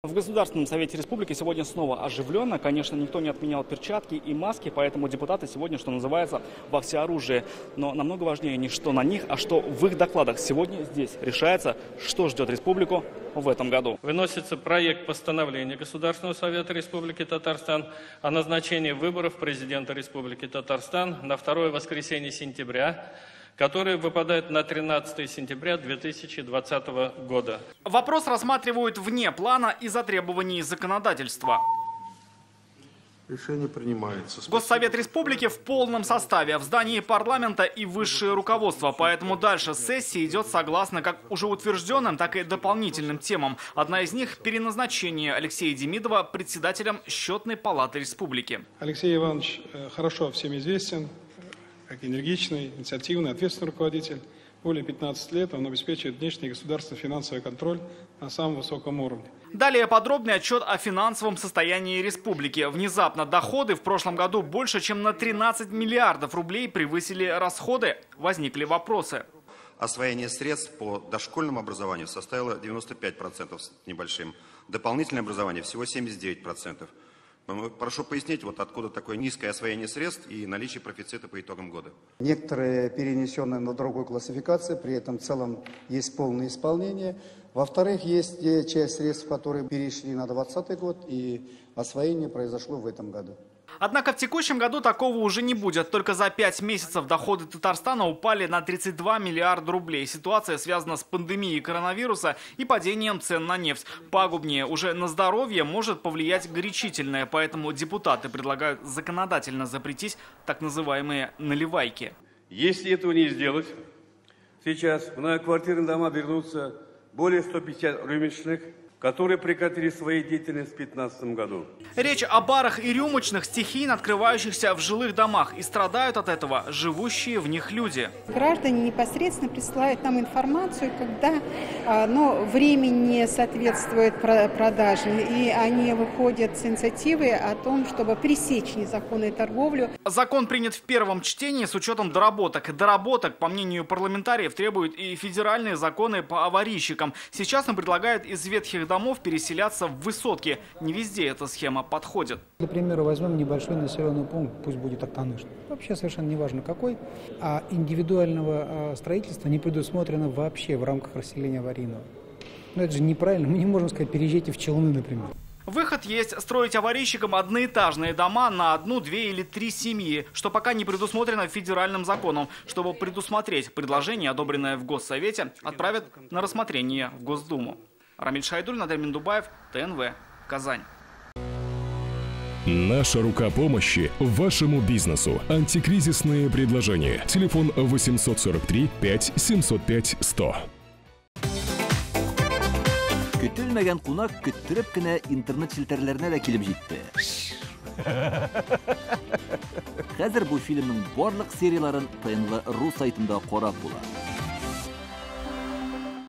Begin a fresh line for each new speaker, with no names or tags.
В Государственном совете республики сегодня снова оживленно. Конечно, никто не отменял перчатки и маски, поэтому депутаты сегодня, что называется, во всеоружии. Но намного важнее не что на них, а что в их докладах. Сегодня здесь решается, что ждет республику в этом году.
Выносится проект постановления Государственного совета Республики Татарстан о назначении выборов президента Республики Татарстан на второе воскресенье сентября, который выпадает на 13 сентября 2020 года.
Вопрос рассматривают вне плана из-за требований законодательства.
Решение принимается.
Госсовет республики в полном составе, в здании парламента и высшее руководство. Поэтому дальше сессия идет согласно как уже утвержденным, так и дополнительным темам. Одна из них – переназначение Алексея Демидова председателем Счетной палаты республики.
Алексей Иванович хорошо всем известен, как энергичный, инициативный, ответственный руководитель. Более 15 лет он обеспечивает внешний государственный финансовый контроль на самом высоком уровне.
Далее подробный отчет о финансовом состоянии республики. Внезапно доходы в прошлом году больше, чем на 13 миллиардов рублей превысили расходы. Возникли вопросы.
Освоение средств по дошкольному образованию составило 95% с небольшим. Дополнительное образование всего 79%. Прошу пояснить, вот откуда такое низкое освоение средств и наличие профицита по итогам года.
Некоторые перенесенные на другую классификацию, при этом в целом есть полное исполнение. Во-вторых, есть часть средств, которые перешли на 2020 год, и освоение произошло в этом году.
Однако в текущем году такого уже не будет. Только за 5 месяцев доходы Татарстана упали на 32 миллиарда рублей. Ситуация связана с пандемией коронавируса и падением цен на нефть. Пагубнее уже на здоровье может повлиять горячительное, поэтому депутаты предлагают законодательно запретить так называемые наливайки.
Если этого не сделать, сейчас в многоквартирные дома вернутся более 150 рюмочных, которые прекратили свою деятельность в 2015 году.
Речь о барах и рюмочных, стихийно открывающихся в жилых домах. И страдают от этого живущие в них люди.
Граждане непосредственно присылают нам информацию, когда время не соответствует продаже. И они выходят с инициативой о том, чтобы пресечь незаконную торговлю.
Закон принят в первом чтении с учетом доработок. Доработок, по мнению парламентариев, требуют и федеральные законы по аварийщикам. Сейчас им предлагают из ветхих домов переселяться в высотки. Не везде эта схема подходит.
Для примера возьмем небольшой населенный пункт, пусть будет Актаныш. Вообще совершенно неважно какой. А индивидуального строительства не предусмотрено вообще в рамках расселения аварийного. Но это же неправильно. Мы не можем сказать, переезжайте в Челны, например.
Выход есть – строить аварийщикам одноэтажные дома на 1, 2 или 3 семьи, что пока не предусмотрено федеральным законом. Чтобы предусмотреть предложение, одобренное в Госсовете, отправят на рассмотрение в Госдуму. Рамиль Шайдуль, Надель Миндубаев, ТНВ, Казань.
Наша рука помощи вашему бизнесу. Антикризисные предложения. Телефон 843 5 705 100.
Көтелмәгән кунак көттөреп кенә интернет челтәрләренә дә килеп җитте. Хәзер бу фильмның барлык серияларын ТНВ.ру сайтында карап була.